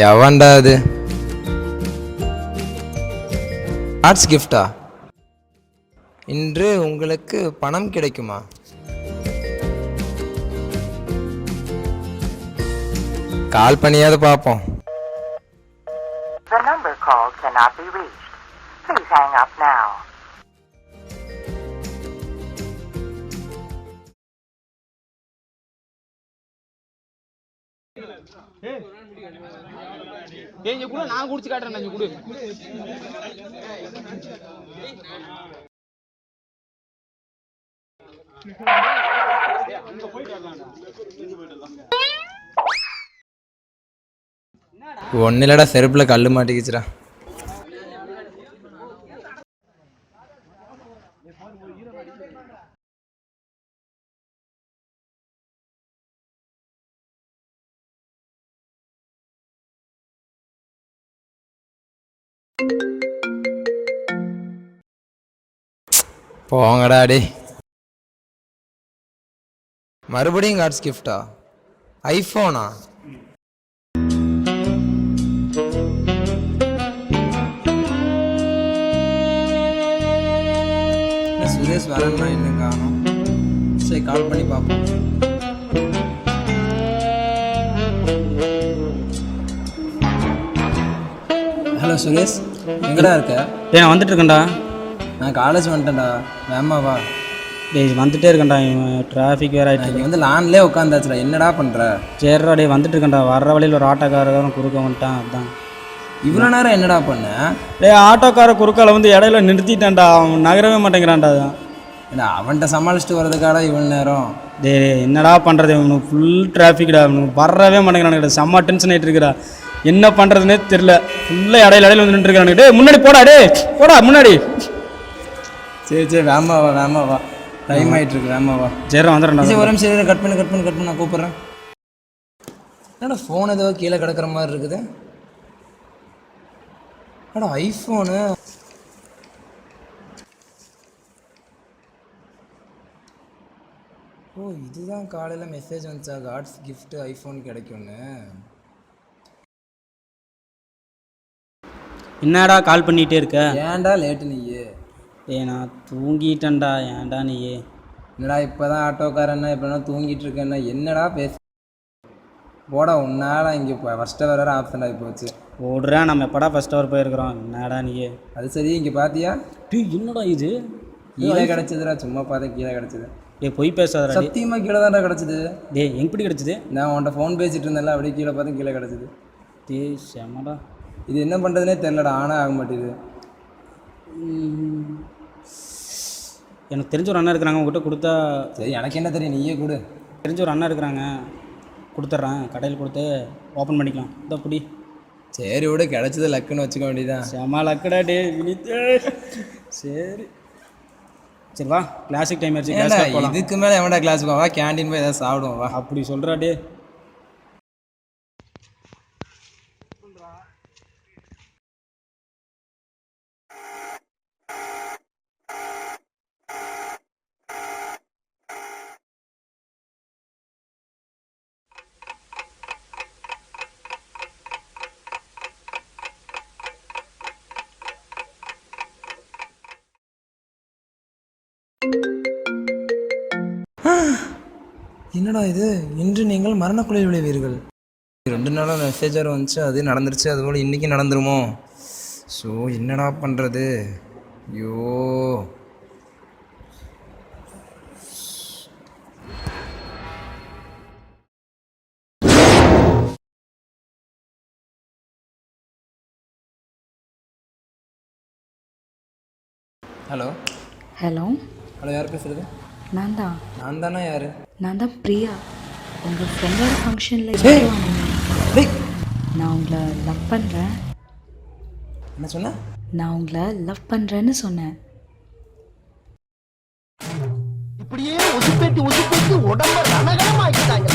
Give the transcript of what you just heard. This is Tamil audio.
எவன்டா அது? ஆர்ட்ஸ் கிஃப்டா? இன்று உங்களுக்கு பணம் கிடைக்குமா? கால் பண்ணியாவது பார்ப்போம். The number called cannot be reached. Please hang up now. ஏய் கூட நான் குடிச்சு காட்டுறேன் நீ குடு. ஒன்னிலடா செருப்புல கல்லு மாட்டிக்கிச்சுடா. போங்கடா டே. மறுபடியும் கார்ட்ஸ் கிஃப்டா? ஐஃபோனா? சுரேஷ் வரேன்னா இன்னும் காணும். சரி கால் பண்ணி பார்ப்போம். ஹலோ சுரேஷ், எங்கடா இருக்க? நான் வந்துட்டு இருக்கேன்டா. நான் காலேஜ் வந்துட்டேன்டா. வேமாவா? டேய் வந்துட்டே இருக்கேன்டா. டிராஃபிக் வேறு ஆகிட்டு. நீ வந்து லான்லேயே உட்காந்தாச்சுடா. என்னடா பண்ணுற? சரிடா டே வந்துட்டு இருக்கேன்டா. வர்ற வழியில் ஒரு ஆட்டோக்காரன் குறுக்க வந்துட்டான். அதுதான். இவ்வளோ நேரம் என்னடா பண்ண? டே ஆட்டோக்கார குறுக்கால வந்து இடையில நிறுத்திட்டான்டா. அவன் நகரவே மாட்டேங்கிறான்டா. அதான் ஏன்னா அவன்கிட்ட சமாளிச்சுட்டு வர்றதுக்காடா இவ்வளோ நேரம். டே என்னடா பண்ணுறது? இவனுக்கு ஃபுல் டிராஃபிக்டா. அவனுக்கு வரவே மாட்டேங்கிறானுடா. செம்ம டென்ஷன் ஆகிட்டு இருக்கிறா. என்ன பண்ணுறதுனே தெரில. ஃபுல்லாக இடையில வந்து நின்றுருக்கானுங்க. டே முன்னாடி போடா. டே போடா முன்னாடி. சரி சரி வேமாவா வேமாவா. டைம் ஆகிட்டு இருக்கு. வேமாவா. சரி வந்துடுறேன். சரி ஒரு நிமிஷம் கட் பண்ணு நான் கூப்பிட்றேன். என்னடா ஃபோன் ஏதோ கீழே கிடக்கிற மாதிரி இருக்குது. அடா ஐஃபோனு. ஓ இதுதான் காலையில் மெசேஜ் வந்துச்சா? கார்ட்ஸ் கிஃப்ட் ஐஃபோன் கிடைக்கும்னு. என்னடா கால் பண்ணிகிட்டே இருக்க? ஏன்டா லேட்டு நீயே? நான் தூங்கிட்டேன்டா. ஏன்டா நீயே? என்னடா இப்போ தான் ஆட்டோக்காரன்னா இப்போனா தூங்கிட்டு இருக்கேன்னா என்னடா பேச போடா. உன்னால இங்கே இப்போ ஃபஸ்ட் ஹவர் வேறு ஆப்ஷன் ஆகி போச்சு. ஓடுறேன். நம்ம எப்படா ஃபஸ்ட் ஹவர் போயிருக்கிறோம்? என்னடா நீயே? அது சரி இங்கே பார்த்தியா? டீ என்னடா இது? கீழே கிடச்சிதுடா. சும்மா பார்த்தேன் கீழே கிடச்சிது. போய் பேசாதடா. சத்தியமாக கீழே தான்டா கிடச்சிது. எப்படி கிடச்சிது? நான் உன்ட்ட ஃபோன் பேசிகிட்டு இருந்தேன்ல, அப்படியே கீழே பார்த்தேன் கீழே கிடச்சிது. செமடா. இது என்ன பண்ணுறதுனே தெரிலடா. ஆனால் ஆக மாட்டேங்குது. எனக்கு தெரிஞ்ச ஒரு அண்ணா இருக்கிறாங்க. உங்ககிட்ட கொடுத்தா? சரி எனக்கு என்ன தெரியும், நீயே கொடு. தெரிஞ்ச ஒரு அண்ணா இருக்கிறாங்க, கொடுத்துட்றேன். கடையில் கொடுத்து ஓப்பன் பண்ணிக்கலாம். இதோ அப்படி. சரி விட, கிடச்சது லக்குன்னு வச்சுக்க வேண்டியதான். செம லக்குடா டே வினித். சரி சரி வா, கிளாஸுக்கு டைம் ஆயிடுச்சு. இதுக்கு மேலே எவன்டா கிளாஸுக்கு வா, கேண்டீன் போய் ஏதாவது சாப்பிடுவோம் வா. அப்படி சொல்கிறா டே. என்னடா இது? இன்று நீங்கள் மரணக்குழியில் விளைவீர்கள். 2 நாளாக மெசேஜ் வேறு வந்துச்சு. அது நடந்துருச்சு. அதுபோல் இன்றைக்கி நடந்துருமோ? ஸோ என்னடா பண்ணுறது? ஐயோ ஹலோ ஹலோ ஹலோ யார் பேசுகிறது? நான் தானே? யார்? நான் தான் பிரியா. உங்கள் ஃப்ரெண்டோட ஃபங்க்ஷனில் நான் உங்களை லவ் பண்ணுறேன். என்ன சொன்ன? நான் உங்களை லவ் பண்ணுறேன்னு சொன்னேன். இப்படியே உசுப்பேத்தி உடம்ப ரணகரமாக்கிட்டாங்க.